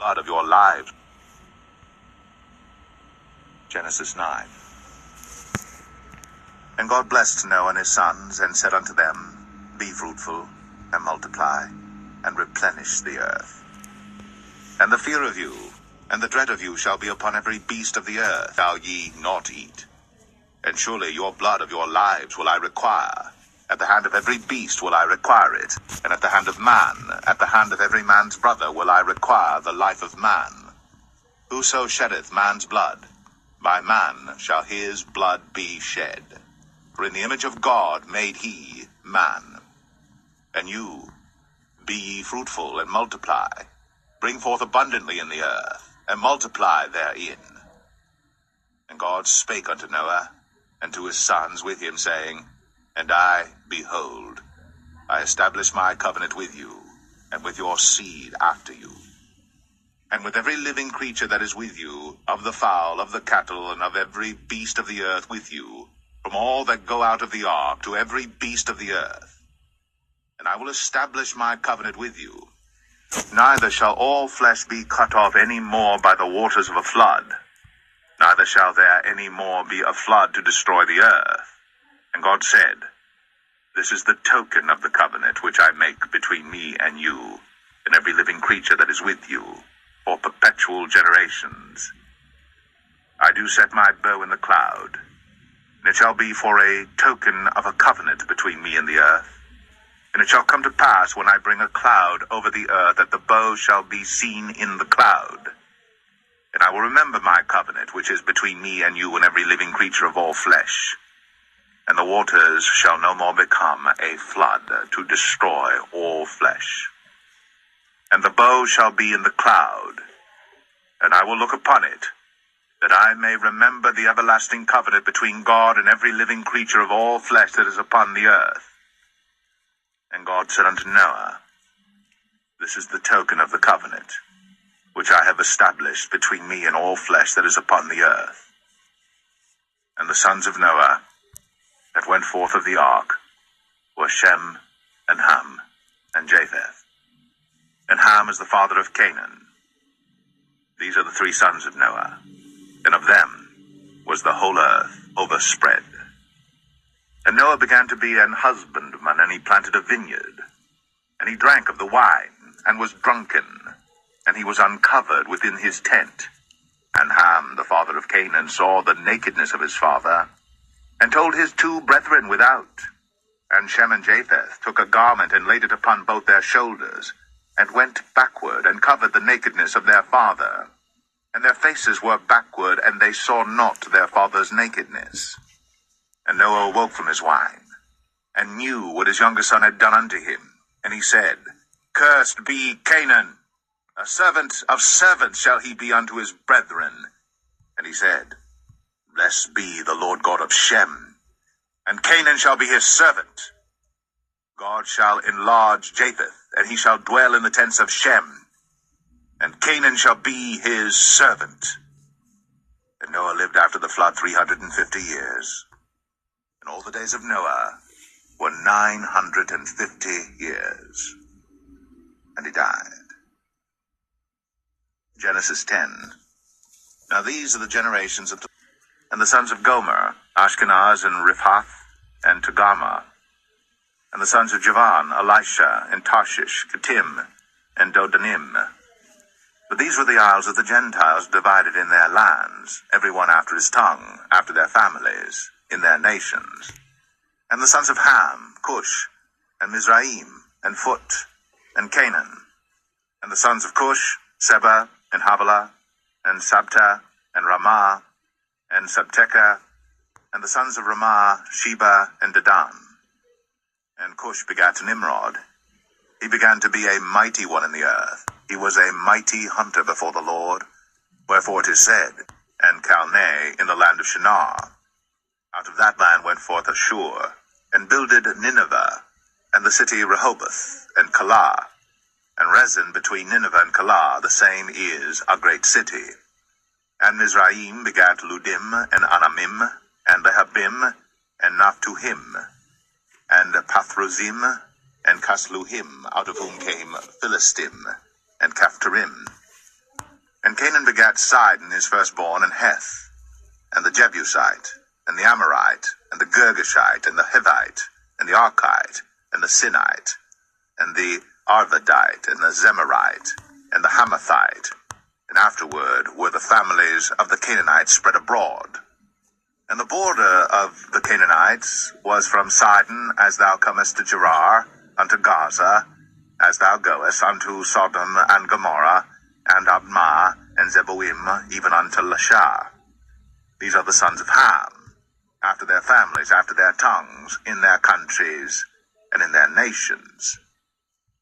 blood of your lives. Genesis 9. And God blessed Noah and his sons, and said unto them, Be fruitful, and multiply, and replenish the earth. And the fear of you, and the dread of you shall be upon every beast of the earth, shall ye not eat. And surely your blood of your lives will I require. At the hand of every beast will I require it, and at the hand of man, at the hand of every man's brother will I require the life of man. Whoso sheddeth man's blood, by man shall his blood be shed. For in the image of God made he man. And you, be ye fruitful, and multiply, bring forth abundantly in the earth, and multiply therein. And God spake unto Noah, and to his sons with him, saying, And I, behold, I establish my covenant with you, and with your seed after you, and with every living creature that is with you, of the fowl, of the cattle, and of every beast of the earth with you, from all that go out of the ark to every beast of the earth. And I will establish my covenant with you. Neither shall all flesh be cut off any more by the waters of a flood, neither shall there any more be a flood to destroy the earth. And God said, This is the token of the covenant which I make between me and you, and every living creature that is with you, for perpetual generations. I do set my bow in the cloud, and it shall be for a token of a covenant between me and the earth. And it shall come to pass, when I bring a cloud over the earth, that the bow shall be seen in the cloud. And I will remember my covenant, which is between me and you and every living creature of all flesh. And the waters shall no more become a flood to destroy all flesh. And the bow shall be in the cloud, and I will look upon it, that I may remember the everlasting covenant between God and every living creature of all flesh that is upon the earth. And God said unto Noah, This is the token of the covenant, which I have established between me and all flesh that is upon the earth. And the sons of Noah that went forth of the ark were Shem, and Ham, and Japheth. And Ham is the father of Canaan. These are the three sons of Noah, and of them was the whole earth overspread. And Noah began to be an husbandman, and he planted a vineyard. And he drank of the wine, and was drunken, and he was uncovered within his tent. And Ham, the father of Canaan, saw the nakedness of his father, and told his two brethren without. And Shem and Japheth took a garment, and laid it upon both their shoulders, and went backward, and covered the nakedness of their father. And their faces were backward, and they saw not their father's nakedness. And Noah awoke from his wine, and knew what his younger son had done unto him. And he said, Cursed be Canaan, a servant of servants shall he be unto his brethren. And he said, Blessed be the Lord God of Shem, and Canaan shall be his servant. God shall enlarge Japheth, and he shall dwell in the tents of Shem, and Canaan shall be his servant. And Noah lived after the flood 350 years. And all the days of Noah were 950 years. And he died. Genesis 10. Now these are the generations of... And the sons of Gomer, Ashkenaz, and Riphath, and Togarmah. And the sons of Javan, Elisha, and Tarshish, Kittim, and Dodanim. But these were the isles of the Gentiles, divided in their lands, every one after his tongue, after their families, in their nations. And the sons of Ham, Cush, and Mizraim, and Phut, and Canaan. And the sons of Cush, Seba, and Havilah, and Sabta, and Ramah, and Sabteca. And the sons of Ramah, Sheba, and Dedan. And Cush begat Nimrod. He began to be a mighty one in the earth. He was a mighty hunter before the Lord. Wherefore it is said, And Calneh in the land of Shinar. Out of that land went forth Ashur, and builded Nineveh, and the city Rehoboth, and Calah. And Rezin between Nineveh and Calah, the same is a great city. And Mizraim begat Ludim, and Anamim, and Lehabim, and Naphtuhim, and Pathrozim, and Casluhim, out of whom came Philistim, and Caphtorim. And Canaan begat Sidon his firstborn, and Heth, and the Jebusite, and the Amorite, and the Girgashite, and the Hivite, and the Archite, and the Sinite, and the Arvadite, and the Zemarite, and the Hamathite. And afterward were the families of the Canaanites spread abroad. And the border of the Canaanites was from Sidon, as thou comest to Gerar, unto Gaza, as thou goest unto Sodom and Gomorrah, and Admah, and Zeboim, even unto Lasha. These are the sons of Ham, after their families, after their tongues, in their countries, and in their nations.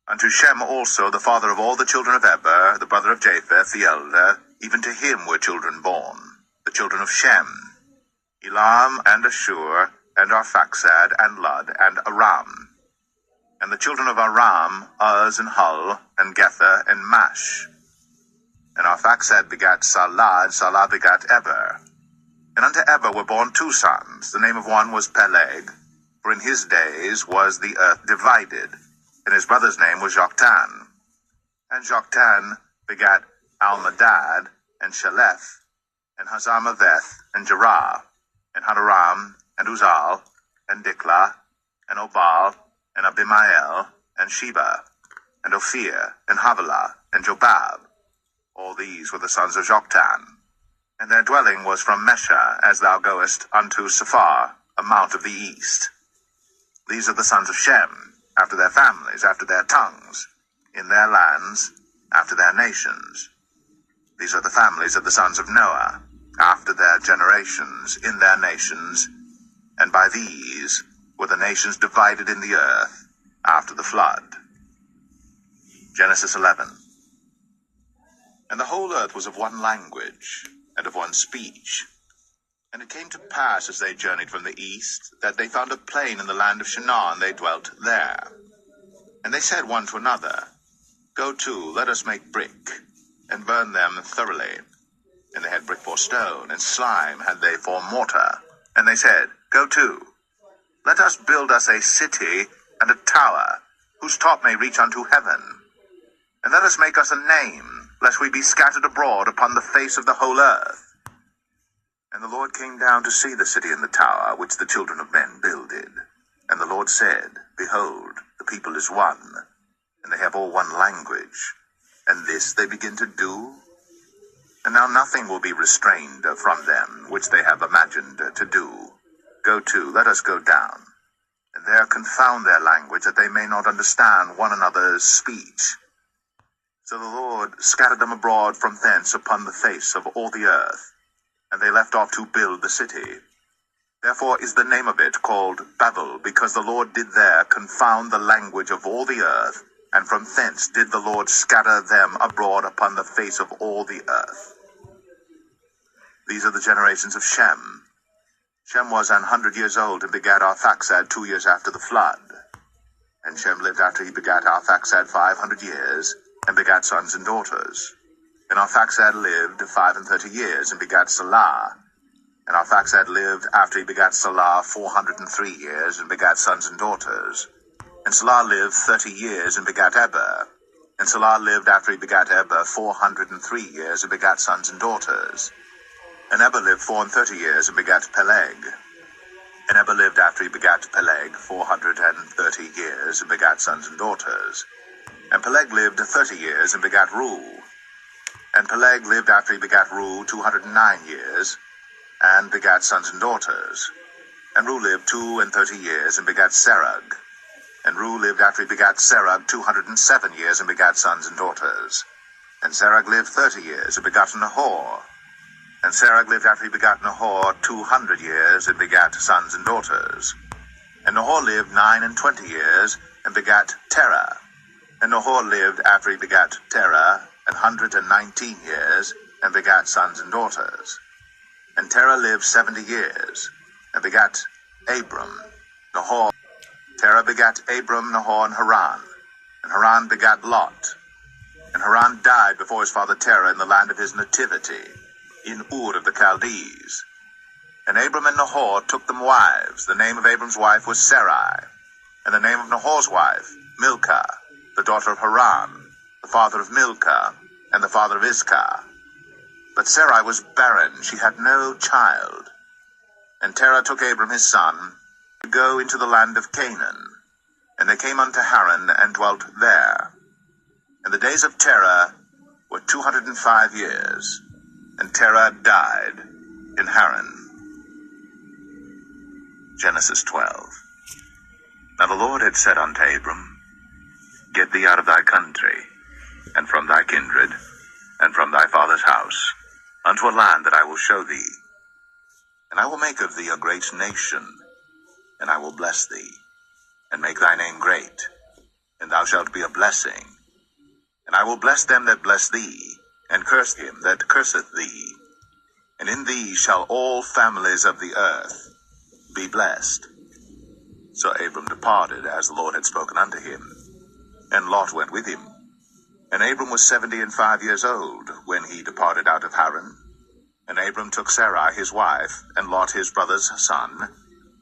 Unto Shem also, the father of all the children of Eber, the brother of Japheth, the elder, even to him were children born, the children of Shem, Elam, and Ashur, and Arphaxad, and Lud, and Aram. And the children of Aram, Uz, and Hul, and Gether, and Mash. And Arphaxad begat Salah, and Salah begat Eber. And unto Eber were born two sons. The name of one was Peleg, for in his days was the earth divided, and his brother's name was Joktan. And Joktan begat Almadad, and Sheleth, and Hazarmaveth, and Jerah, and Hadaram, and Uzal, and Diklah, and Obal, and Abimael, and Sheba, and Ophir, and Havilah, and Jobab. All these were the sons of Joktan. And their dwelling was from Mesha, as thou goest unto Sephar, a mount of the east. These are the sons of Shem, after their families, after their tongues, in their lands, after their nations. These are the families of the sons of Noah, after their generations, in their nations, and by these were the nations divided in the earth after the flood. Genesis 11. And the whole earth was of one language, and of one speech. And it came to pass, as they journeyed from the east, that they found a plain in the land of Shinar, and they dwelt there. And they said one to another, Go to, let us make brick, and burn them thoroughly. And they had brick for stone, and slime had they for mortar. And they said, Go to, let us build us a city and a tower, whose top may reach unto heaven. And let us make us a name, lest we be scattered abroad upon the face of the whole earth. And the Lord came down to see the city and the tower, which the children of men builded. And the Lord said, Behold, the people is one, and they have all one language. And this they begin to do. And now nothing will be restrained from them, which they have imagined to do. Go to, let us go down, and there confound their language, that they may not understand one another's speech. So the Lord scattered them abroad from thence upon the face of all the earth, and they left off to build the city. Therefore is the name of it called Babel, because the Lord did there confound the language of all the earth, and from thence did the Lord scatter them abroad upon the face of all the earth. These are the generations of Shem. Shem was 100 years old, and begat Arphaxad 2 years after the flood. And Shem lived after he begat Arphaxad 500 years, and begat sons and daughters. And Arphaxad lived 35 years, and begat Salah. And Arphaxad lived after he begat Salah 403 years, and begat sons and daughters. And Salah lived 30 years, and begat Eber. And Salah lived after he begat Eber 403 years, and begat sons and daughters. And Eber lived 34 years, and begat Peleg. And Eber lived after he begat Peleg 430 years, and begat sons and daughters. And Peleg lived 30 years, and begat Reu. And Peleg lived after he begat Reu 209 years, and begat sons and daughters. And Reu lived 32 years, and begat Serug. And Reu lived after he begat Serug 207 years, and begat sons and daughters. And Serug lived 30 years, and begat Nahor. And Serug lived after he begat Nahor 200 years, and begat sons and daughters. And Nahor lived 29 years, and begat Terah. And Nahor lived after he begat Terah 119 years, and begat sons and daughters. And Terah lived 70 years, and begat Abram, Nahor. Terah begat Abram, Nahor, and Haran. And Haran begat Lot. And Haran died before his father Terah in the land of his nativity, in Ur of the Chaldees. And Abram and Nahor took them wives. The name of Abram's wife was Sarai, and the name of Nahor's wife, Milcah, the daughter of Haran, the father of Milcah, and the father of Iscah. But Sarai was barren, she had no child. And Terah took Abram his son, to go into the land of Canaan. And they came unto Haran, and dwelt there. And the days of Terah were 205 years. And Terah died in Haran. Genesis 12. Now the Lord had said unto Abram, Get thee out of thy country, and from thy kindred, and from thy father's house, unto a land that I will show thee. And I will make of thee a great nation, and I will bless thee, and make thy name great, and thou shalt be a blessing. And I will bless them that bless thee, and curse him that curseth thee. And in thee shall all families of the earth be blessed. So Abram departed, as the Lord had spoken unto him, and Lot went with him. And Abram was 75 years old when he departed out of Haran. And Abram took Sarai his wife, and Lot his brother's son,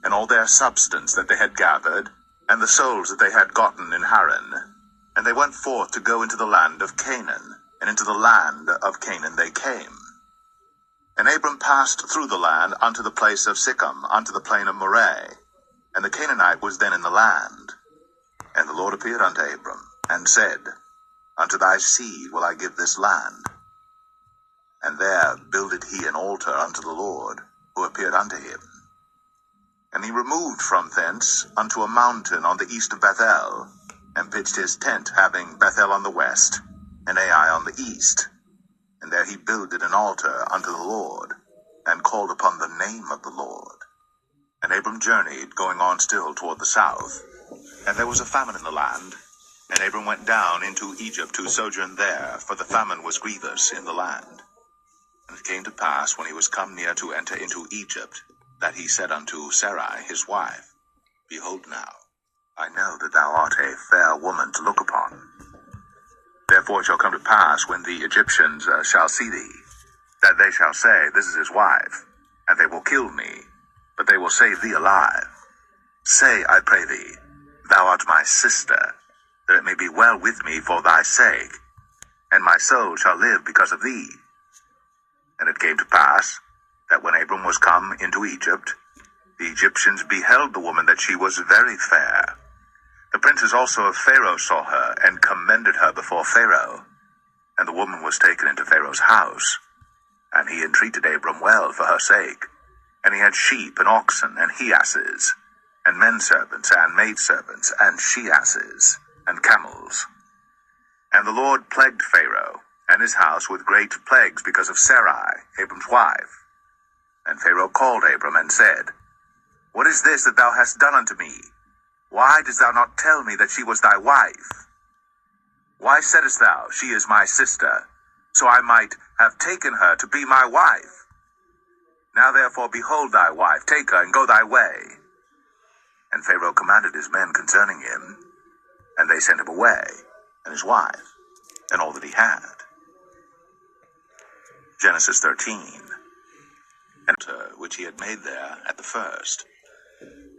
and all their substance that they had gathered, and the souls that they had gotten in Haran. And they went forth to go into the land of Canaan, and into the land of Canaan they came. And Abram passed through the land unto the place of Sichem, unto the plain of Moreh. And the Canaanite was then in the land. And the Lord appeared unto Abram, and said, Unto thy seed will I give this land. And there builded he an altar unto the Lord, who appeared unto him. And he removed from thence unto a mountain on the east of Bethel, and pitched his tent, having Bethel on the west, and Ai on the east. And there he builded an altar unto the Lord, and called upon the name of the Lord. And Abram journeyed, going on still toward the south. And there was a famine in the land. And Abram went down into Egypt to sojourn there, for the famine was grievous in the land. And it came to pass, when he was come near to enter into Egypt, that he said unto Sarai his wife, Behold now, I know that thou art a fair woman to look upon. Therefore it shall come to pass, when the Egyptians shall see thee, that they shall say, This is his wife, and they will kill me, but they will save thee alive. Say, I pray thee, Thou art my sister, that it may be well with me for thy sake, and my soul shall live because of thee. And it came to pass, that when Abram was come into Egypt, the Egyptians beheld the woman that she was very fair. The princes also of Pharaoh saw her, and commended her before Pharaoh. And the woman was taken into Pharaoh's house. And he entreated Abram well for her sake. And he had sheep, and oxen, and he-asses, and men-servants, and maid-servants, and she-asses, and camels. And the Lord plagued Pharaoh, and his house with great plagues, because of Sarai, Abram's wife. And Pharaoh called Abram, and said, What is this that thou hast done unto me? Why didst thou not tell me that she was thy wife? Why saidst thou, She is my sister, so I might have taken her to be my wife? Now therefore behold thy wife, take her, and go thy way. And Pharaoh commanded his men concerning him, and they sent him away, and his wife, and all that he had. Genesis 13. And which he had made there at the first.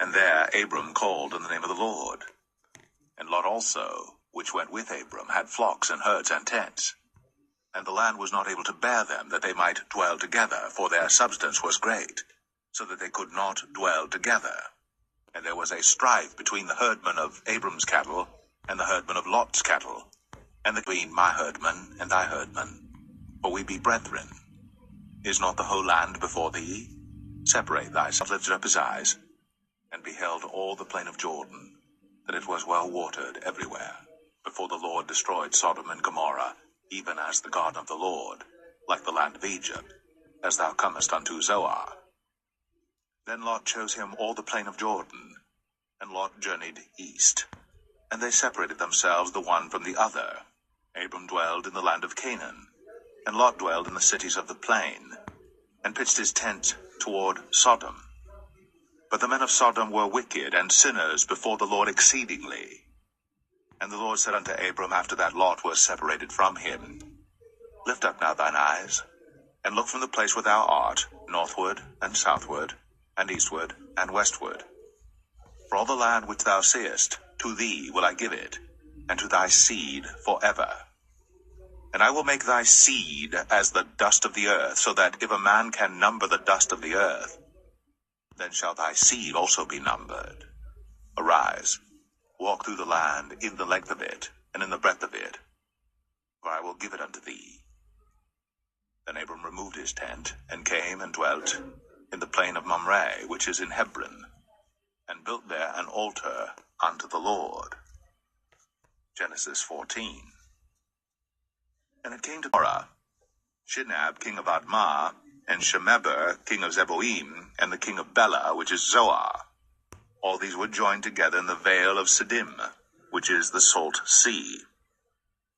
And there Abram called on the name of the Lord. And Lot also, which went with Abram, had flocks and herds and tents. And the land was not able to bear them, that they might dwell together, for their substance was great, so that they could not dwell together. And there was a strife between the herdmen of Abram's cattle, and the herdmen of Lot's cattle, and between my herdmen and thy herdmen, for we be brethren. Is not the whole land before thee? Separate thyself. Lifted up his eyes, and beheld all the plain of Jordan, that it was well watered everywhere, before the Lord destroyed Sodom and Gomorrah, even as the garden of the Lord, like the land of Egypt, as thou comest unto Zoar. Then Lot chose him all the plain of Jordan, and Lot journeyed east. And they separated themselves the one from the other. Abram dwelled in the land of Canaan, and Lot dwelled in the cities of the plain, and pitched his tent toward Sodom. But the men of Sodom were wicked and sinners before the Lord exceedingly. And the Lord said unto Abram, after that Lot was separated from him, Lift up now thine eyes, and look from the place where thou art, northward, and southward, and eastward, and westward. For all the land which thou seest, to thee will I give it, and to thy seed forever. And I will make thy seed as the dust of the earth, so that if a man can number the dust of the earth, then shall thy seed also be numbered. Arise, walk through the land in the length of it, and in the breadth of it, for I will give it unto thee. Then Abram removed his tent, and came and dwelt in the plain of Mamre, which is in Hebron, and built there an altar unto the Lord. Genesis 14. And it came to Korah, Shinab king of Admah, and Shemeber king of Zeboim, and the king of Bela, which is Zoar. All these were joined together in the vale of Siddim, which is the salt sea.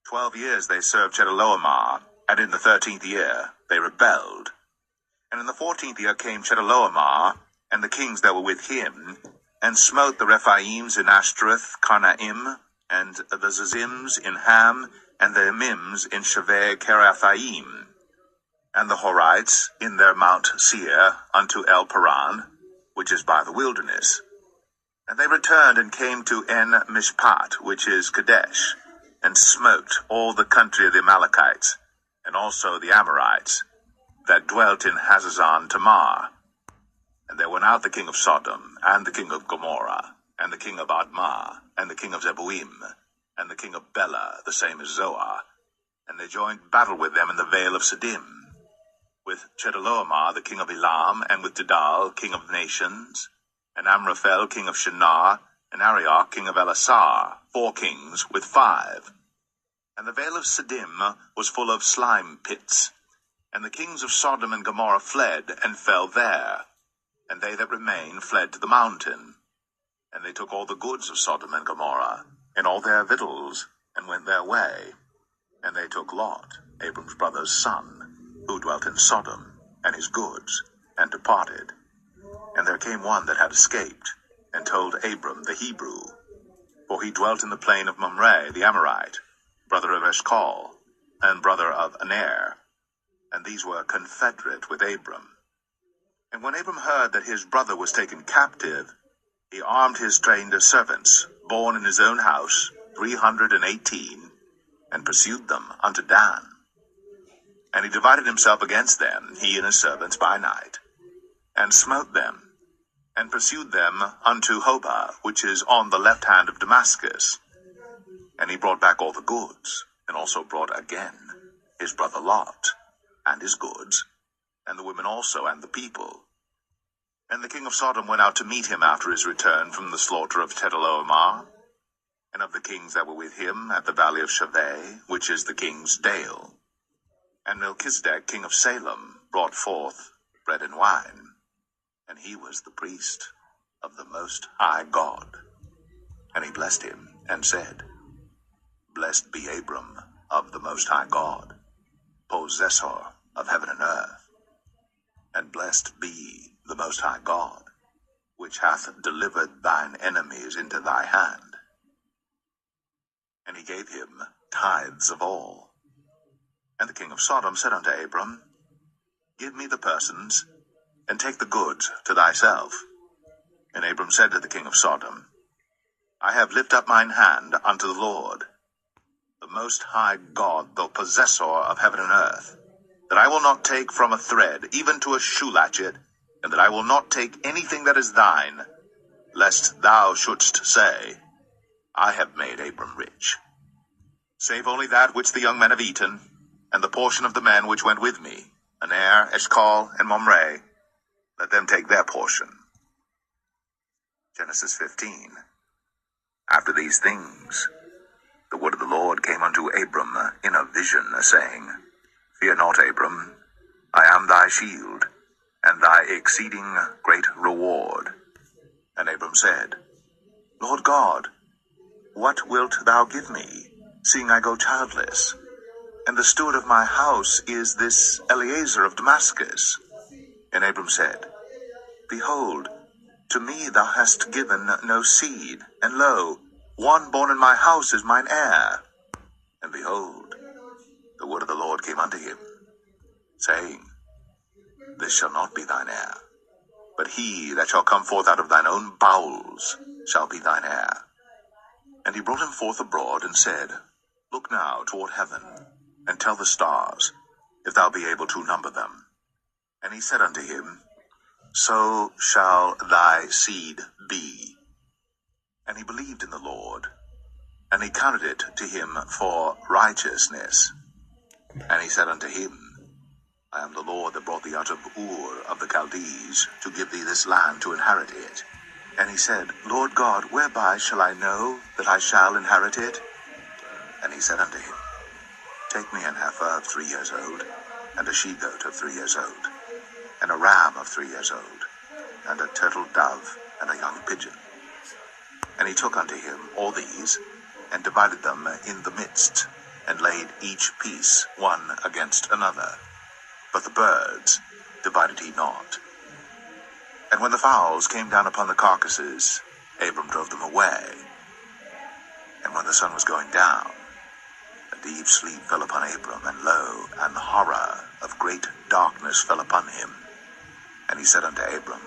12 years they served Chedorlaomer, and in the 13th year they rebelled. And in the 14th year came Chedorlaomer, and the kings that were with him, and smote the Rephaims in Ashtaroth, Karnaim, and the Zazims in Ham, and the Emims in Shaveh Kerathaim, and the Horites in their Mount Seir unto El Paran, which is by the wilderness. And they returned and came to En Mishpat, which is Kadesh, and smote all the country of the Amalekites, and also the Amorites, that dwelt in Hazazon Tamar. And there went out the king of Sodom, and the king of Gomorrah, and the king of Admah, and the king of Zeboim, and the king of Bela, the same as Zoar, and they joined battle with them in the vale of Siddim, with Chedorlaomer the king of Elam, and with Tidal king of nations, and Amraphel king of Shinar, and Arioch king of Elasar, 4 kings with 5. And the vale of Siddim was full of slime pits, and the kings of Sodom and Gomorrah fled, and fell there, and they that remained fled to the mountain. And they took all the goods of Sodom and Gomorrah, and all their victuals, and went their way. And they took Lot, Abram's brother's son, who dwelt in Sodom, and his goods, and departed. And there came one that had escaped, and told Abram the Hebrew, for he dwelt in the plain of Mamre the Amorite, brother of Eshcol, and brother of Aner, and these were confederate with Abram. And when Abram heard that his brother was taken captive, he armed his trained servants, born in his own house, 318, and pursued them unto Dan. And he divided himself against them, he and his servants, by night, and smote them, and pursued them unto Hobah, which is on the left hand of Damascus. And he brought back all the goods, and also brought again his brother Lot, and his goods, and the women also, and the people. And the king of Sodom went out to meet him after his return from the slaughter of Chedorlaomer, and of the kings that were with him at the valley of Shaveh, which is the king's dale. And Melchizedek king of Salem brought forth bread and wine, and he was the priest of the Most High God. And he blessed him, and said, Blessed be Abram of the Most High God, possessor of heaven and earth. And blessed be the Most High God, which hath delivered thine enemies into thy hand. And he gave him tithes of all. And the king of Sodom said unto Abram, Give me the persons, and take the goods to thyself. And Abram said to the king of Sodom, I have lifted up mine hand unto the Lord, the Most High God, the possessor of heaven and earth, that I will not take from a thread, even to a shoe latchet, and that I will not take anything that is thine, lest thou shouldst say, I have made Abram rich. Save only that which the young men have eaten, and the portion of the men which went with me, Aner, Eshcol, and Mamre, let them take their portion. Genesis 15. After these things, the word of the Lord came unto Abram in a vision, saying, Fear not, Abram, I am thy shield, and thy exceeding great reward. And Abram said, Lord God, what wilt thou give me, seeing I go childless? And the steward of my house is this Eliezer of Damascus. And Abram said, Behold, to me thou hast given no seed, and lo, one born in my house is mine heir. And behold, the word of the Lord came unto him, saying, This shall not be thine heir, but he that shall come forth out of thine own bowels shall be thine heir. And he brought him forth abroad, and said, Look now toward heaven, and tell the stars, if thou be able to number them. And he said unto him, So shall thy seed be. And he believed in the Lord, and he counted it to him for righteousness. And he said unto him, I am the Lord that brought thee out of Ur of the Chaldees, to give thee this land to inherit it. And he said, Lord God, whereby shall I know that I shall inherit it? And he said unto him, Take me an heifer of 3 years old, and a she-goat of 3 years old, and a ram of 3 years old, and a turtle dove, and a young pigeon. And he took unto him all these, and divided them in the midst, and laid each piece one against another. But the birds divided he not. And when the fowls came down upon the carcasses, Abram drove them away. And when the sun was going down, a deep sleep fell upon Abram, and lo, an horror of great darkness fell upon him. And he said unto Abram,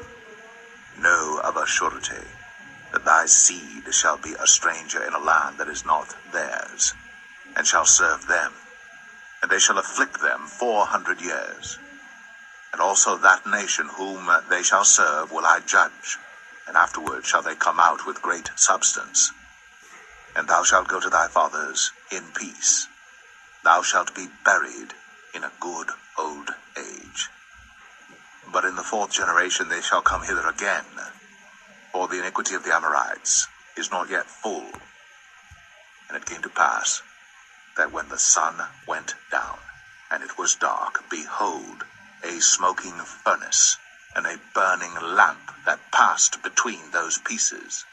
Know of a surety that thy seed shall be a stranger in a land that is not theirs, and shall serve them, and they shall afflict them 400 years. And also that nation whom they shall serve will I judge, and afterward shall they come out with great substance. And thou shalt go to thy fathers in peace. Thou shalt be buried in a good old age. But in the 4th generation they shall come hither again, for the iniquity of the Amorites is not yet full. And it came to pass, that when the sun went down, and it was dark, behold, a smoking furnace, and a burning lamp that passed between those pieces.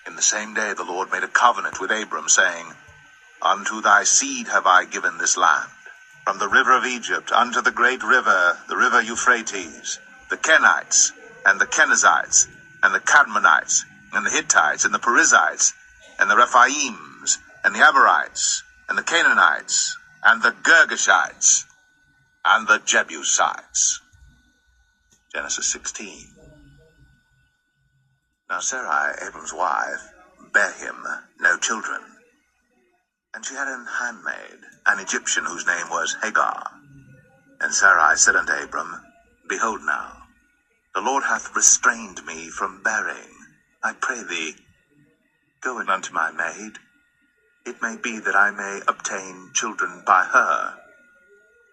In the same day the Lord made a covenant with Abram, saying, Unto thy seed have I given this land, from the river of Egypt unto the great river, the river Euphrates, the Kenites, and the Kenizzites, and the Cadmonites, and the Hittites, and the Perizzites, and the Rephaims, and the Amorites, and the Canaanites, and the Girgashites, and the Jebusites. Genesis 16. Now Sarai, Abram's wife, bare him no children. And she had an handmaid, an Egyptian, whose name was Hagar. And Sarai said unto Abram, Behold now, the Lord hath restrained me from bearing. I pray thee, go in unto my maid. It may be that I may obtain children by her.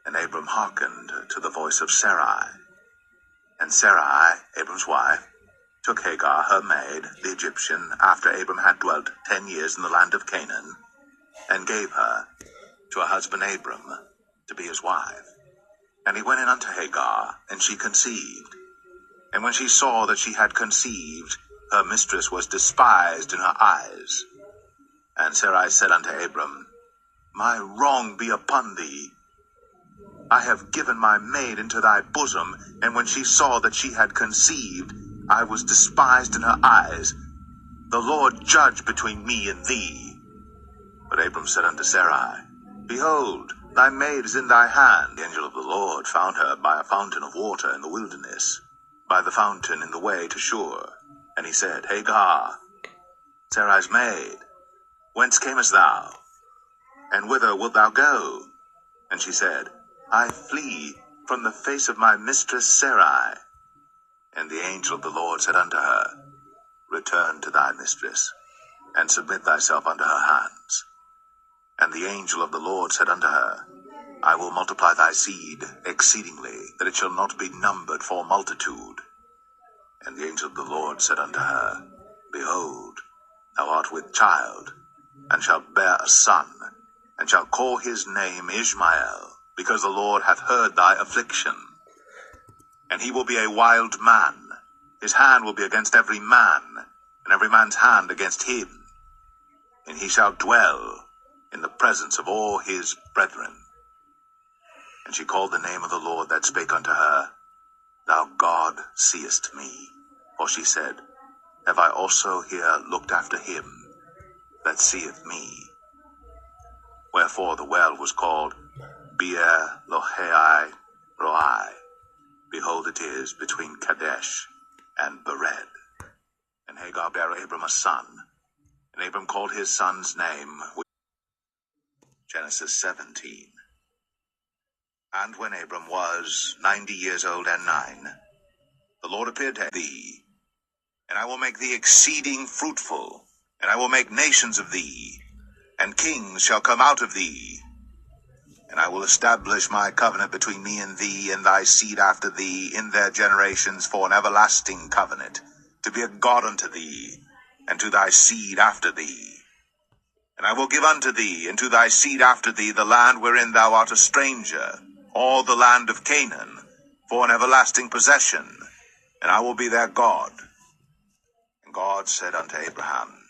And Abram hearkened to the voice of Sarai. And Sarai, Abram's wife, took Hagar, her maid, the Egyptian, after Abram had dwelt 10 years in the land of Canaan, and gave her to her husband Abram to be his wife. And he went in unto Hagar, and she conceived. And when she saw that she had conceived, her mistress was despised in her eyes. And Sarai said unto Abram, My wrong be upon thee. I have given my maid into thy bosom, and when she saw that she had conceived, I was despised in her eyes. The Lord judge between me and thee. But Abram said unto Sarai, Behold, thy maid is in thy hand. The angel of the Lord found her by a fountain of water in the wilderness, by the fountain in the way to Shur. And he said, Hagar, Sarai's maid, whence camest thou? And whither wilt thou go? And she said, I flee from the face of my mistress Sarai. And the angel of the Lord said unto her, Return to thy mistress, and submit thyself unto her hands. And the angel of the Lord said unto her, I will multiply thy seed exceedingly, that it shall not be numbered for multitude. And the angel of the Lord said unto her, Behold, thou art with child, and shalt bear a son, and shalt call his name Ishmael, because the Lord hath heard thy affliction. And he will be a wild man. His hand will be against every man, and every man's hand against him. And he shall dwell in the presence of all his brethren. And she called the name of the Lord that spake unto her, Thou God seest me. For she said, Have I also here looked after him that seeth me? Wherefore the well was called Beer Lohai Roi. Behold, it is between Kadesh and Bered. And Hagar bare Abram a son, and Abram called his son's name Genesis 17. And when Abram was 90 years old and 9, the Lord appeared to thee, and I will make thee exceeding fruitful, and I will make nations of thee, and kings shall come out of thee. And I will establish my covenant between me and thee and thy seed after thee in their generations for an everlasting covenant, to be a God unto thee, and to thy seed after thee. And I will give unto thee and to thy seed after thee the land wherein thou art a stranger, all the land of Canaan, for an everlasting possession, and I will be their God. And God said unto Abraham,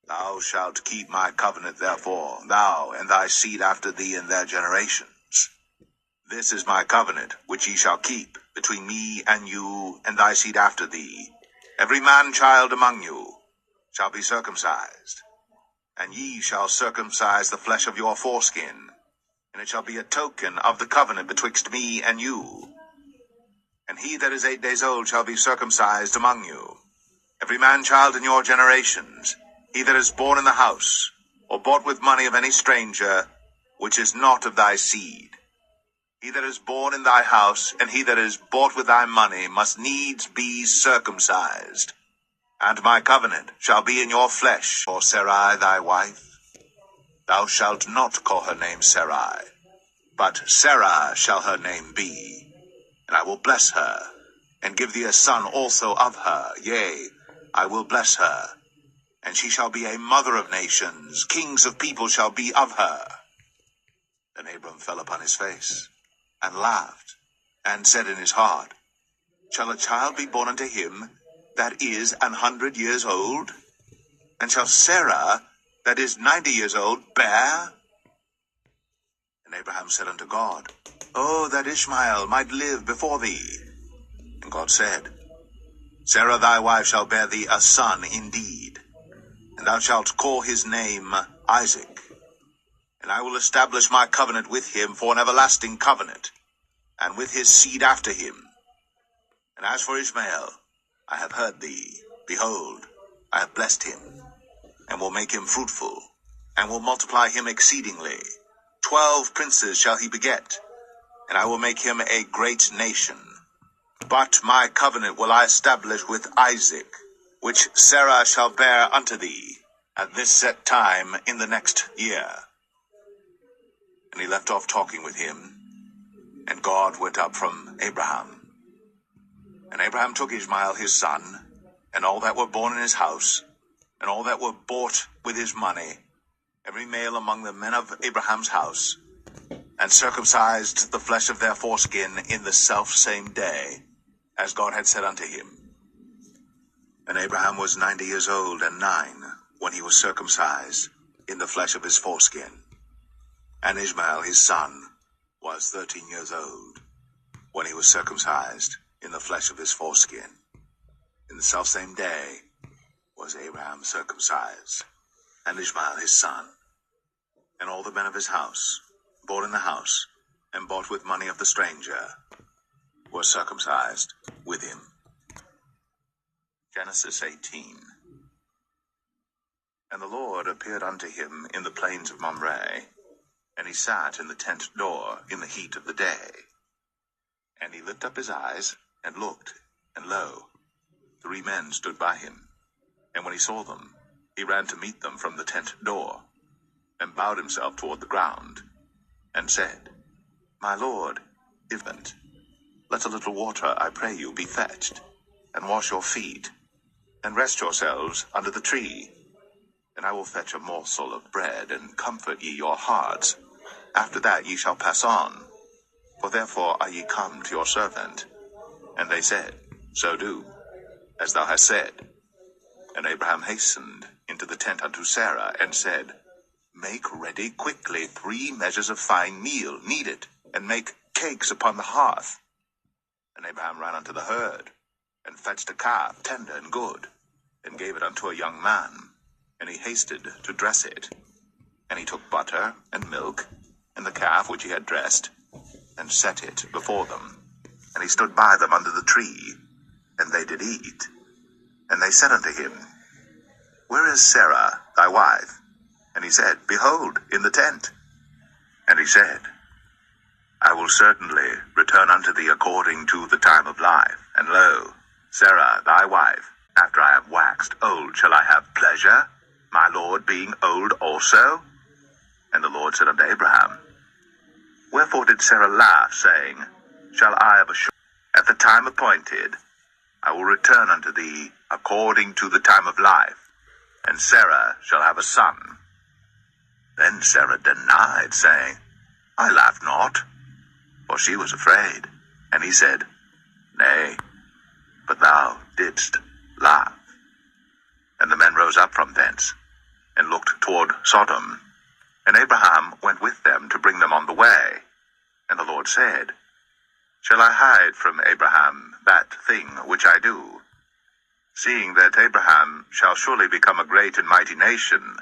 Thou shalt keep my covenant therefore, thou and thy seed after thee in their generations. This is my covenant which ye shall keep between me and you and thy seed after thee. Every man-child among you shall be circumcised, and ye shall circumcise the flesh of your foreskin, and it shall be a token of the covenant betwixt me and you. And he that is 8 days old shall be circumcised among you, every man-child in your generations, he that is born in the house, or bought with money of any stranger, which is not of thy seed. He that is born in thy house, and he that is bought with thy money, must needs be circumcised. And my covenant shall be in your flesh. For Sarai thy wife, thou shalt not call her name Sarai, but Sarah shall her name be. And I will bless her, and give thee a son also of her. Yea, I will bless her, and she shall be a mother of nations. Kings of people shall be of her. Then Abram fell upon his face, and laughed, and said in his heart, Shall a child be born unto him that is 100 years old? And shall Sarah, that is 90 years old, bear? And Abraham said unto God, Oh, that Ishmael might live before thee. And God said, Sarah thy wife shall bear thee a son indeed, and thou shalt call his name Isaac. And I will establish my covenant with him for an everlasting covenant, and with his seed after him. And as for Ishmael, I have heard thee. Behold, I have blessed him, and will make him fruitful, and will multiply him exceedingly. 12 princes shall he beget, and I will make him a great nation. But my covenant will I establish with Isaac, which Sarah shall bear unto thee at this set time in the next year. And he left off talking with him, and God went up from Abraham. And Abraham took Ishmael his son, and all that were born in his house, and all that were bought with his money, every male among the men of Abraham's house, and circumcised the flesh of their foreskin in the selfsame day, as God had said unto him. And Abraham was 90 years old and 9, when he was circumcised in the flesh of his foreskin. And Ishmael his son was 13 years old, when he was circumcised in the flesh of his foreskin. In the selfsame day was Abraham circumcised, and Ishmael his son. And all the men of his house, born in the house, and bought with money of the stranger, were circumcised with him. Genesis 18. And the Lord appeared unto him in the plains of Mamre, and he sat in the tent door in the heat of the day. And he lifted up his eyes, and looked, and lo, 3 men stood by him. And when he saw them, he ran to meet them from the tent door, and bowed himself toward the ground, and said, My Lord, let a little water, I pray you, be fetched, and wash your feet, and rest yourselves under the tree. And I will fetch a morsel of bread, and comfort ye your hearts. After that ye shall pass on, for therefore are ye come to your servant. And they said, So do, as thou hast said. And Abraham hastened into the tent unto Sarah, and said, Make ready quickly 3 measures of fine meal, knead it, and make cakes upon the hearth. And Abraham ran unto the herd, and fetched a calf, tender and good, and gave it unto a young man, and he hasted to dress it. And he took butter and milk, and the calf which he had dressed, and set it before them. And he stood by them under the tree, and they did eat. And they said unto him, Where is Sarah thy wife? And he said, Behold, in the tent. And he said, I will certainly return unto thee according to the time of life. And lo, Sarah thy wife, after I have waxed old, shall I have pleasure, my Lord being old also? And the Lord said unto Abraham, Wherefore did Sarah laugh, saying, Shall I of a surety at the time appointed, I will return unto thee according to the time of life, and Sarah shall have a son? Then Sarah denied, saying, I laughed not, for she was afraid. And he said, Nay, but thou didst laugh. And the men rose up from thence, and looked toward Sodom. And Abraham went with them to bring them on the way. And the Lord said, Shall I hide from Abraham that thing which I do? Seeing that Abraham shall surely become a great and mighty nation,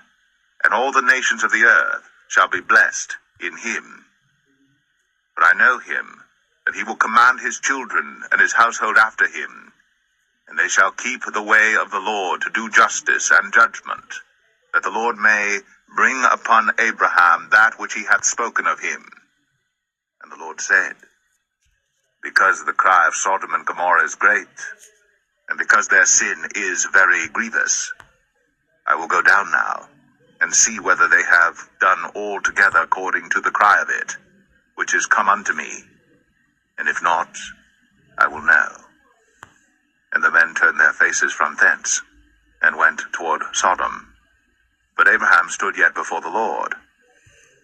and all the nations of the earth shall be blessed in him. For I know him, that he will command his children and his household after him, and they shall keep the way of the Lord to do justice and judgment, that the Lord may bring upon Abraham that which he hath spoken of him. And the Lord said, Because the cry of Sodom and Gomorrah is great, and because their sin is very grievous, I will go down now, and see whether they have done altogether according to the cry of it, which is come unto me, and if not, I will know. And the men turned their faces from thence, and went toward Sodom. But Abraham stood yet before the Lord.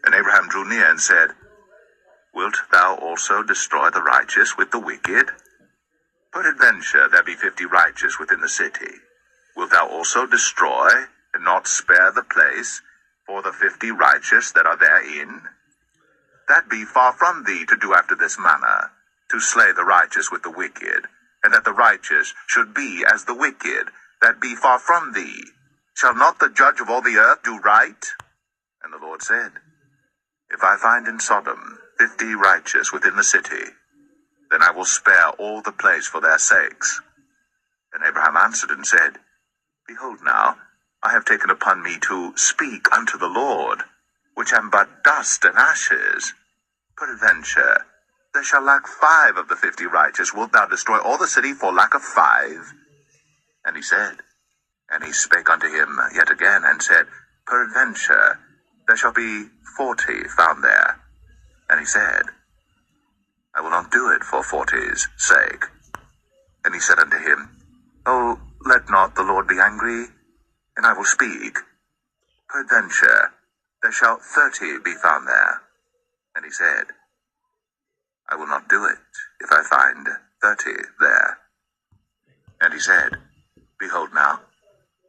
And Abraham drew near and said, Wilt thou also destroy the righteous with the wicked? Peradventure there be 50 righteous within the city. Wilt thou also destroy, and not spare the place, for the 50 righteous that are therein? That be far from thee to do after this manner, to slay the righteous with the wicked, and that the righteous should be as the wicked. That be far from thee. Shall not the judge of all the earth do right? And the Lord said, If I find in Sodom 50 righteous within the city, then I will spare all the place for their sakes. And Abraham answered and said, Behold now, I have taken upon me to speak unto the Lord, which am but dust and ashes. Peradventure, there shall lack 5 of the 50 righteous. Wilt thou destroy all the city for lack of 5? And he said, and he spake unto him yet again, and said, Peradventure, there shall be 40 found there. And he said, I will not do it for 40's sake. And he said unto him, Oh, let not the Lord be angry, and I will speak. Peradventure, there shall 30 be found there. And he said, I will not do it, if I find 30 there. And he said, Behold now,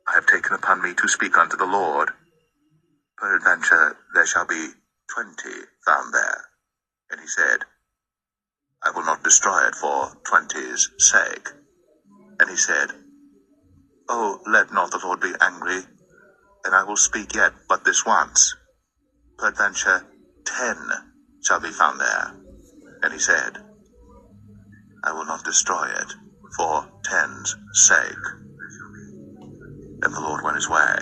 I have taken upon me to speak unto the Lord. Peradventure there shall be 20 found there. And he said, I will not destroy it for 20's sake. And he said, Oh, let not the Lord be angry, and I will speak yet but this once. Peradventure 10 shall be found there. And he said, I will not destroy it for 10's sake. And the Lord went his way,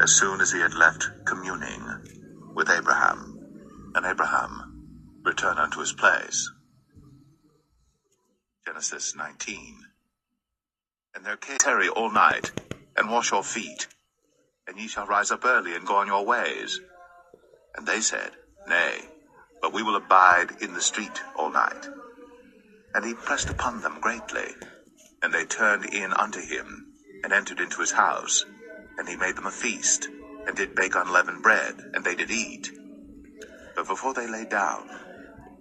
as soon as he had left communing with Abraham. And Abraham returned unto his place. Genesis 19. And there came tarry all night, and wash your feet, and ye shall rise up early and go on your ways. And they said, Nay, but we will abide in the street all night. And he pressed upon them greatly, and they turned in unto him, and entered into his house. And he made them a feast, and did bake unleavened bread, and they did eat. But before they lay down,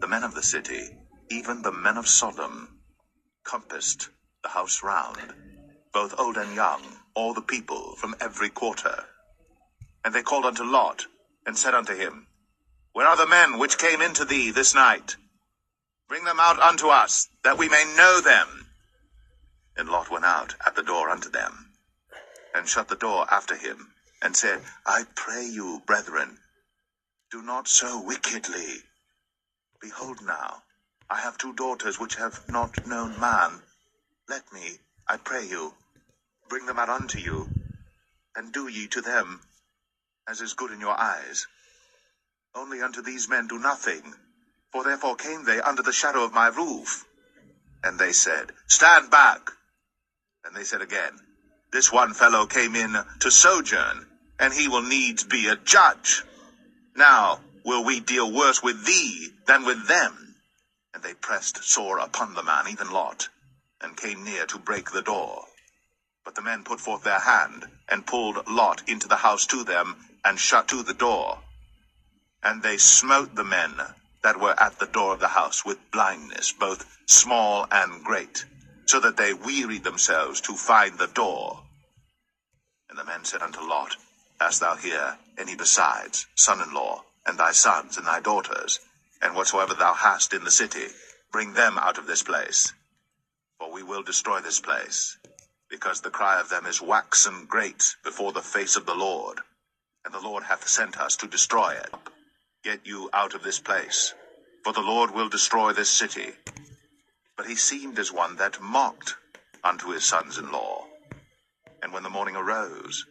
the men of the city, even the men of Sodom, compassed the house round, both old and young, all the people from every quarter. And they called unto Lot, and said unto him, Where are the men which came into thee this night? Bring them out unto us, that we may know them. And Lot went out at the door unto them, and shut the door after him, and said, I pray you, brethren, do not so wickedly. Behold now, I have 2 daughters which have not known man. Let me, I pray you, bring them out unto you, and do ye to them as is good in your eyes. Only unto these men do nothing, For therefore came they under the shadow of my roof. And they said, Stand back. And they said again, This one fellow came in to sojourn, and he will needs be a judge. Now will we deal worse with thee than with them? And they pressed sore upon the man, even Lot, and came near to break the door. But the men put forth their hand, and pulled Lot into the house to them, and shut to the door. And they smote the men that were at the door of the house with blindness, both small and great, so that they wearied themselves to find the door. And the men said unto Lot, Hast thou here any besides, son-in-law, and thy sons, and thy daughters, and whatsoever thou hast in the city, bring them out of this place. For we will destroy this place, because the cry of them is waxen great before the face of the Lord, and the Lord hath sent us to destroy it. Get you out of this place, for the Lord will destroy this city. But he seemed as one that mocked unto his sons-in-law. And when the morning arose,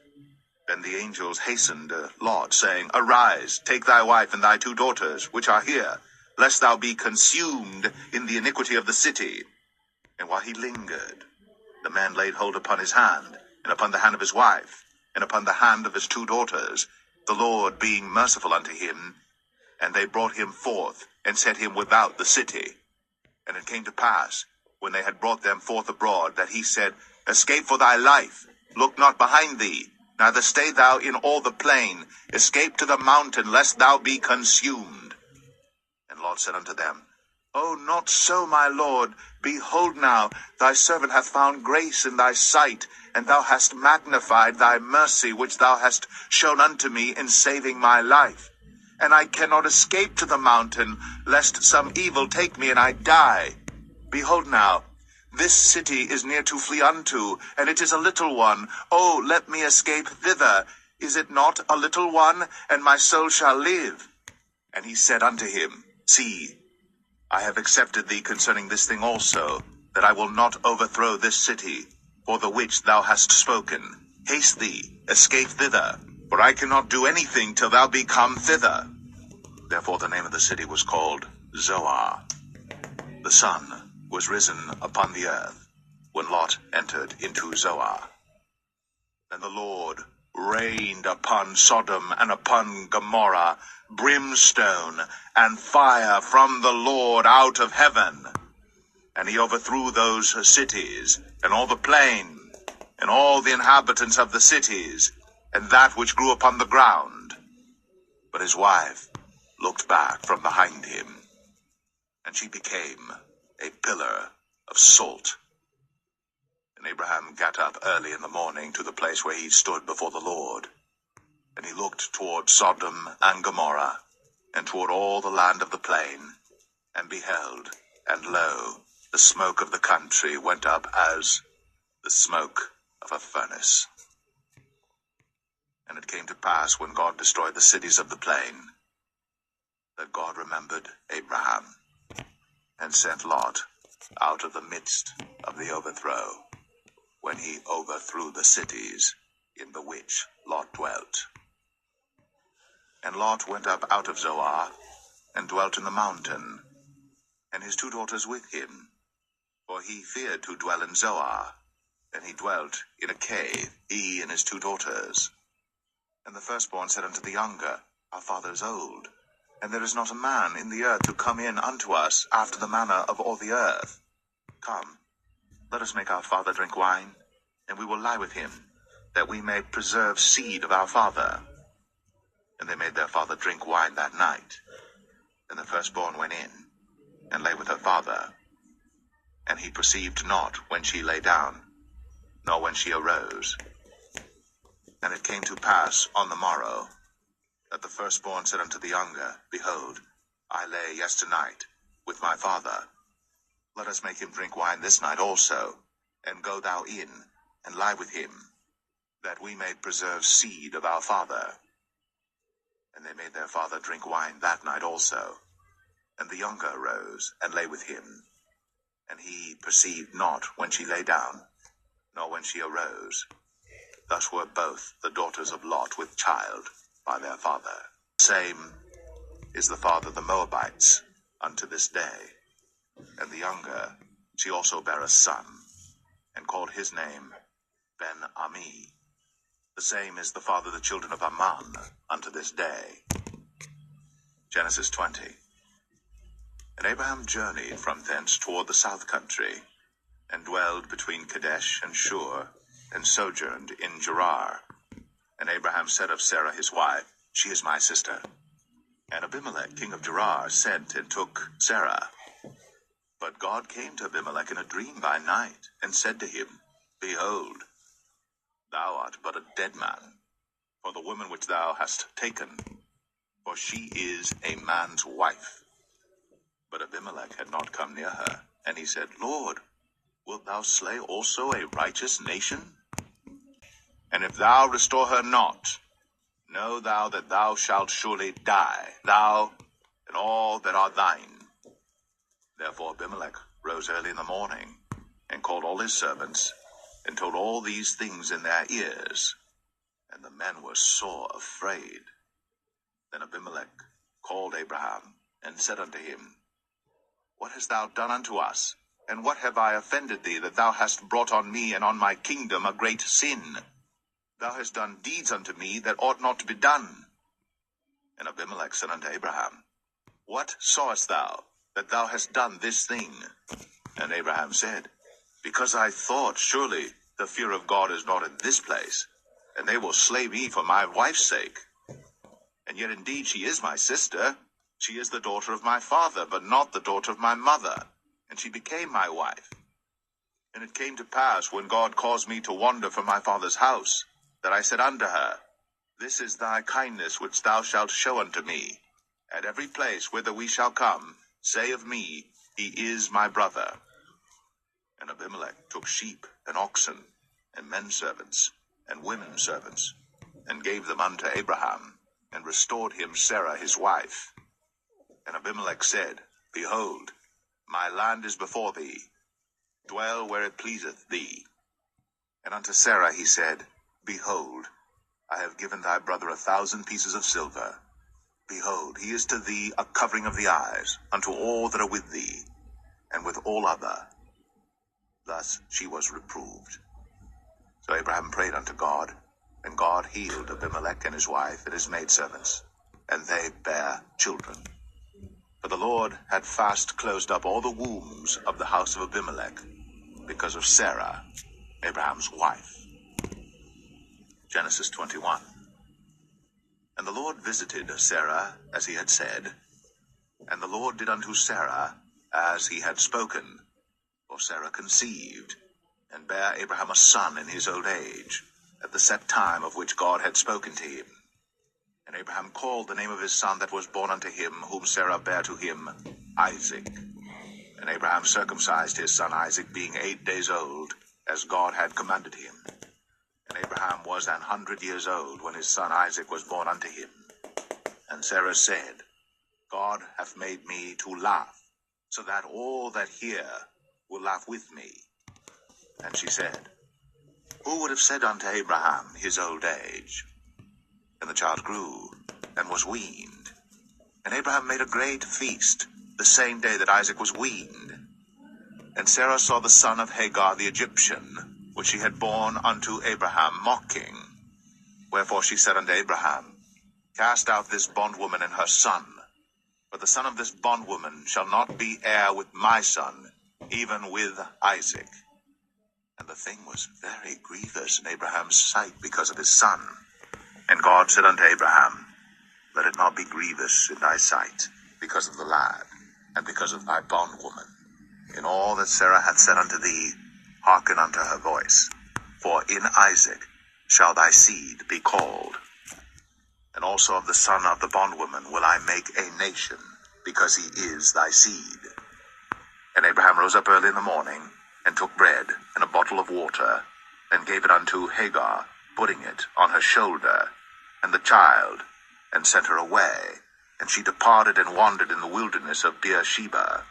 then the angels hastened Lot, saying, Arise, take thy wife and thy 2 daughters, which are here, lest thou be consumed in the iniquity of the city. And while he lingered, the man laid hold upon his hand, and upon the hand of his wife, and upon the hand of his 2 daughters, the Lord being merciful unto him. And they brought him forth, and set him without the city. And it came to pass, when they had brought them forth abroad, that he said, Escape for thy life, look not behind thee, neither stay thou in all the plain, escape to the mountain, lest thou be consumed. And Lot said unto them, O not so, my lord, behold now, thy servant hath found grace in thy sight, and thou hast magnified thy mercy, which thou hast shown unto me in saving my life. And I cannot escape to the mountain, lest some evil take me and I die. Behold now, this city is near to flee unto, and it is a little one. Oh, let me escape thither. Is it not a little one, and my soul shall live? And he said unto him, See, I have accepted thee concerning this thing also, that I will not overthrow this city, for the which thou hast spoken. Haste thee, escape thither, for I cannot do anything till thou be come thither. Therefore the name of the city was called Zoar. The sun was risen upon the earth, when Lot entered into Zoar. And the Lord rained upon Sodom and upon Gomorrah brimstone and fire from the Lord out of heaven. And he overthrew those cities, and all the plain, and all the inhabitants of the cities, and that which grew upon the ground. But his wife looked back from behind him, and she became a pillar of salt. And Abraham got up early in the morning to the place where he stood before the Lord. And he looked toward Sodom and Gomorrah, and toward all the land of the plain, and beheld, and lo, the smoke of the country went up as the smoke of a furnace. And it came to pass, when God destroyed the cities of the plain, that God remembered Abraham, and sent Lot out of the midst of the overthrow, when he overthrew the cities in the which Lot dwelt. And Lot went up out of Zoar, and dwelt in the mountain, and his 2 daughters with him, for he feared to dwell in Zoar, and he dwelt in a cave, he and his 2 daughters. And the firstborn said unto the younger, Our father is old, and there is not a man in the earth to come in unto us after the manner of all the earth. Come, let us make our father drink wine, and we will lie with him, that we may preserve seed of our father. And they made their father drink wine that night. And the firstborn went in, and lay with her father. And he perceived not when she lay down, nor when she arose. And it came to pass on the morrow, that the firstborn said unto the younger, Behold, I lay yesternight with my father. Let us make him drink wine this night also, and go thou in, and lie with him, that we may preserve seed of our father. And they made their father drink wine that night also. And the younger arose, and lay with him. And he perceived not when she lay down, nor when she arose. Thus were both the daughters of Lot with child by their father. The same is the father of the Moabites, unto this day. And the younger, she also bare a son, and called his name Ben-Ami. The same is the father of the children of Ammon unto this day. Genesis 20. And Abraham journeyed from thence toward the south country, and dwelled between Kadesh and Shur, and sojourned in Gerar. And Abraham said of Sarah his wife, She is my sister. And Abimelech king of Gerar sent and took Sarah. But God came to Abimelech in a dream by night, and said to him, Behold, thou art but a dead man, for the woman which thou hast taken, for she is a man's wife. But Abimelech had not come near her, and he said, Lord, wilt thou slay also a righteous nation? And if thou restore her not, know thou that thou shalt surely die, thou and all that are thine. Therefore Abimelech rose early in the morning, and called all his servants, and told all these things in their ears. And the men were sore afraid. Then Abimelech called Abraham, and said unto him, What hast thou done unto us? And what have I offended thee, that thou hast brought on me and on my kingdom a great sin? Thou hast done deeds unto me that ought not to be done. And Abimelech said unto Abraham, What sawest thou, that thou hast done this thing? And Abraham said, Because I thought, surely the fear of God is not in this place, and they will slay me for my wife's sake. And yet indeed she is my sister. She is the daughter of my father, but not the daughter of my mother. And she became my wife. And it came to pass, when God caused me to wander from my father's house, that I said unto her, This is thy kindness which thou shalt show unto me. At every place whither we shall come, say of me, He is my brother. And Abimelech took sheep and oxen, and men servants, and women servants, and gave them unto Abraham, and restored him Sarah his wife. And Abimelech said, Behold, my land is before thee, dwell where it pleaseth thee. And unto Sarah he said, Behold, I have given thy brother 1,000 pieces of silver. Behold, he is to thee a covering of the eyes, unto all that are with thee, and with all other. Thus she was reproved. So Abraham prayed unto God, and God healed Abimelech and his wife and his maidservants, and they bare children. For the Lord had fast closed up all the wombs of the house of Abimelech, because of Sarah, Abraham's wife. Genesis 21. And the Lord visited Sarah as he had said, and the Lord did unto Sarah as he had spoken. For Sarah conceived, and bare Abraham a son in his old age, at the set time of which God had spoken to him. And Abraham called the name of his son that was born unto him, whom Sarah bare to him, Isaac. And Abraham circumcised his son Isaac, being 8 days old, as God had commanded him. And Abraham was 100 years old when his son Isaac was born unto him. And Sarah said, God hath made me to laugh, so that all that hear will laugh with me. And she said, Who would have said unto Abraham his old age? And the child grew, and was weaned. And Abraham made a great feast, the same day that Isaac was weaned. And Sarah saw the son of Hagar the Egyptian, which she had borne unto Abraham, mocking. Wherefore she said unto Abraham, Cast out this bondwoman and her son, for the son of this bondwoman shall not be heir with my son, even with Isaac. And the thing was very grievous in Abraham's sight because of his son. And God said unto Abraham, Let it not be grievous in thy sight, because of the lad, and because of thy bondwoman. In all that Sarah hath said unto thee, hearken unto her voice. For in Isaac shall thy seed be called. And also of the son of the bondwoman will I make a nation, because he is thy seed. And Abraham rose up early in the morning, and took bread and a bottle of water, and gave it unto Hagar, putting it on her shoulder, and the child, and sent her away. And she departed and wandered in the wilderness of Beersheba.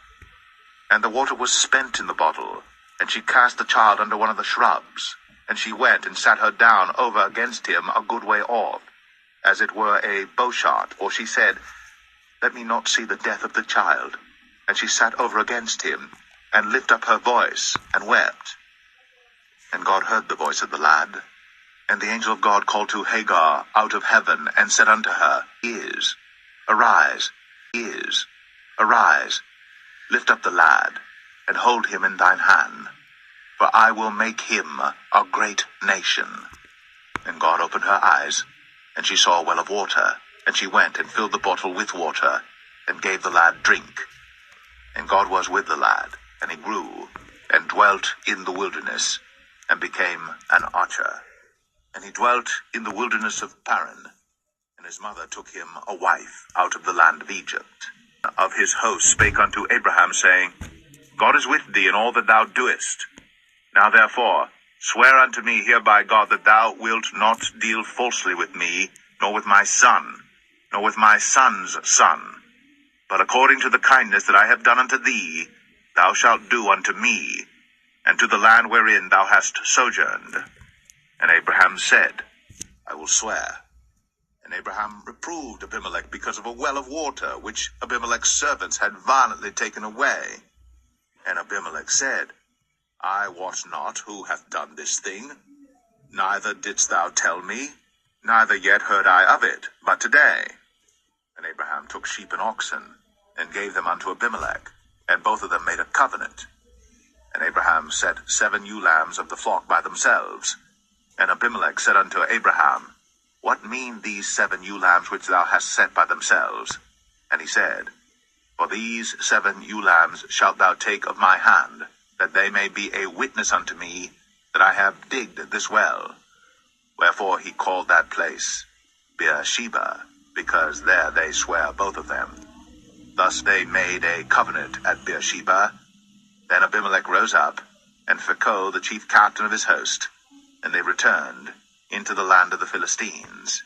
And the water was spent in the bottle, and she cast the child under one of the shrubs. And she went and sat her down over against him a good way off, as it were a bowshot. For she said, Let me not see the death of the child. and she sat over against him, and lifted up her voice, and wept. And God heard the voice of the lad. And the angel of God called to Hagar out of heaven, and said unto her, Arise, arise, lift up the lad, and hold him in thine hand, for I will make him a great nation. And God opened her eyes, and she saw a well of water, and she went and filled the bottle with water, and gave the lad drink. And God was with the lad, and he grew, and dwelt in the wilderness, and became an archer. And he dwelt in the wilderness of Paran, and his mother took him a wife out of the land of Egypt. Of his host spake unto Abraham, saying, God is with thee in all that thou doest. Now therefore swear unto me here by God that thou wilt not deal falsely with me, nor with my son, nor with my son's son, but according to the kindness that I have done unto thee, thou shalt do unto me, and to the land wherein thou hast sojourned. And Abraham said, I will swear. And Abraham reproved Abimelech because of a well of water, which Abimelech's servants had violently taken away. And Abimelech said, I wot not who hath done this thing, neither didst thou tell me, neither yet heard I of it, but today. And Abraham took sheep and oxen, and gave them unto Abimelech, and both of them made a covenant. And Abraham set 7 ewe lambs of the flock by themselves. And Abimelech said unto Abraham, What mean these 7 ewe lambs which thou hast set by themselves? And he said, For these 7 ewe lambs shalt thou take of my hand, that they may be a witness unto me that I have digged this well. Wherefore he called that place Beersheba, because there they sware both of them. Thus they made a covenant at Beersheba. Then Abimelech rose up, and Phicol, the chief captain of his host, and they returned into the land of the Philistines.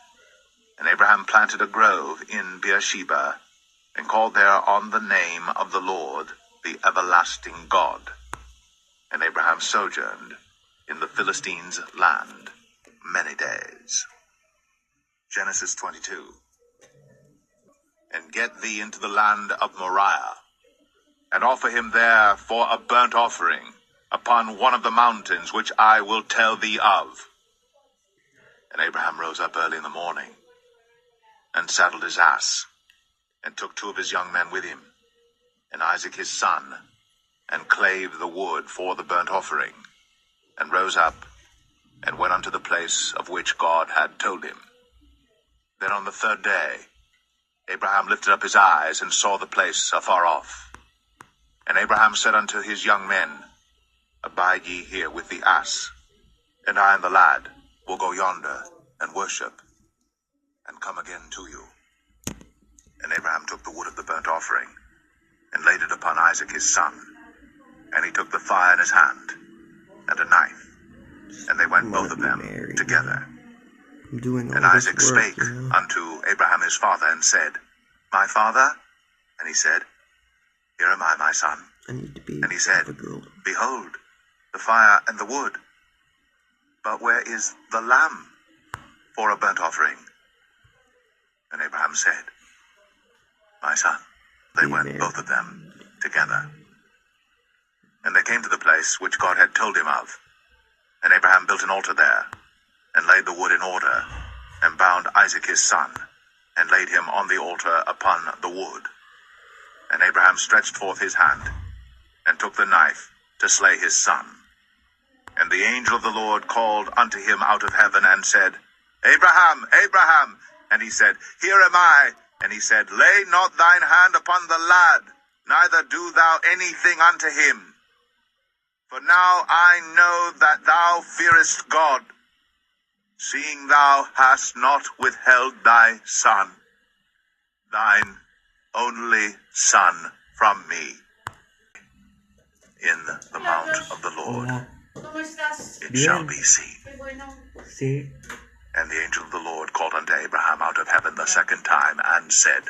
And Abraham planted a grove in Beersheba, and called there on the name of the Lord, the everlasting God. And Abraham sojourned in the Philistines' land many days. Genesis 22. And get thee into the land of Moriah, and offer him there for a burnt offering upon one of the mountains which I will tell thee of. And Abraham rose up early in the morning, and saddled his ass, and took 2 of his young men with him, and Isaac his son, and clave the wood for the burnt offering, and rose up, and went unto the place of which God had told him. Then on the 3rd day Abraham lifted up his eyes, and saw the place afar off. And Abraham said unto his young men, Abide ye here with the ass, and I and the lad will go yonder, and worship, and come again to you. And Abraham took the wood of the burnt offering, and laid it upon Isaac his son. And he took the fire in his hand, and a knife, and they went both of them together. And Isaac spake unto Abraham his father, and said, My father? And he said, Here am I, my son. And he said, Behold, the fire and the wood, but where is the lamb for a burnt offering? And Abraham said, My son. They went both of them together. And they came to the place which God had told him of. And Abraham built an altar there, and laid the wood in order, and bound Isaac his son, and laid him on the altar upon the wood. And Abraham stretched forth his hand, and took the knife to slay his son. And the angel of the Lord called unto him out of heaven, and said, Abraham, Abraham! And he said, Here am I. And he said, Lay not thine hand upon the lad, neither do thou anything unto him. For now I know that thou fearest God, seeing thou hast not withheld thy son, thine only son, from me. In the mount of the Lord it shall be seen. And the angel of the Lord called unto Abraham out of heaven the 2nd time, and said,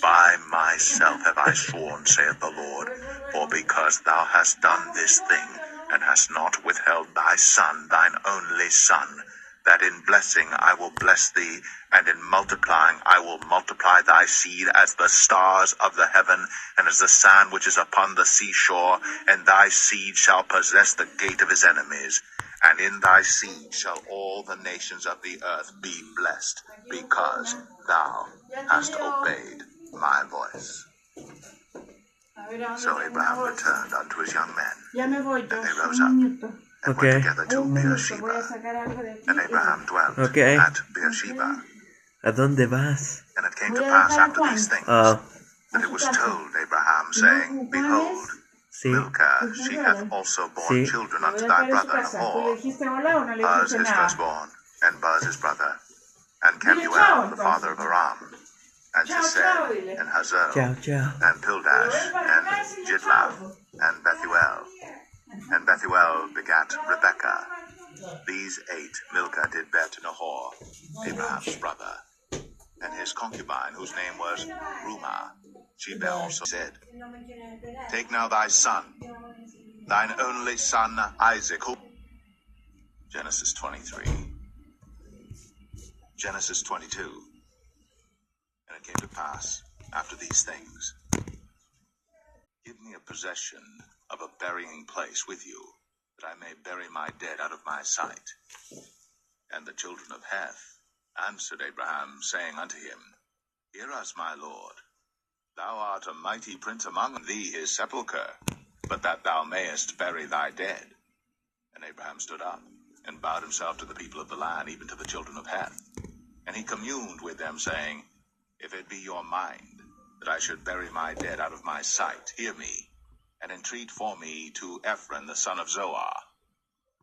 By myself have I sworn, saith the Lord, for because thou hast done this thing, and hast not withheld thy son, thine only son, that in blessing I will bless thee, and in multiplying I will multiply thy seed as the stars of the heaven, and as the sand which is upon the seashore, and thy seed shall possess the gate of his enemies. And in thy seed shall all the nations of the earth be blessed, because thou hast obeyed my voice. So Abraham returned unto his young men, and they rose up and went together to Beersheba. And Abraham dwelt at Beersheba. ¿A dónde vas? And it came to pass after these things that it was told Abraham, saying, Behold, Milcah, she hath also borne children unto thy brother Nahor. Buz is firstborn, and Buz his brother, and Kemuel the father of Aram, and Chesed, and Hazar, and Pildash, and Jidlaph, and Bethuel. And Bethuel begat Rebekah. These 8 Milcah did bear to Nahor, Abraham's brother. And his concubine, whose name was Reumah, she bare also said, Take now thy son, thine only son Isaac. Genesis 23. Genesis 22. And it came to pass, after these things, Give me a possession of a burying place with you, that I may bury my dead out of my sight. And the children of Heth answered Abraham, saying unto him, Hear us, my lord. Thou art a mighty prince among thee his sepulchre, but that thou mayest bury thy dead. And Abraham stood up, and bowed himself to the people of the land, even to the children of Heth. And he communed with them, saying, If it be your mind that I should bury my dead out of my sight, hear me, and entreat for me to Ephron the son of Zohar,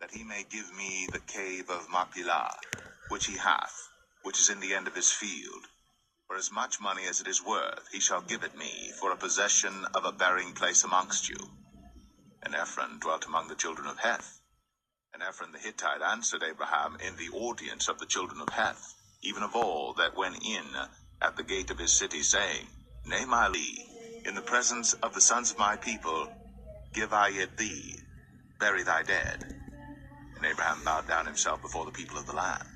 that he may give me the cave of Machpelah, which he hath, which is in the end of his field. For as much money as it is worth, he shall give it me, for a possession of a burying place amongst you. And Ephron dwelt among the children of Heth. And Ephron the Hittite answered Abraham in the audience of the children of Heth, even of all that went in at the gate of his city, saying, Nay, my liege, in the presence of the sons of my people, give I it thee, bury thy dead. And Abraham bowed down himself before the people of the land.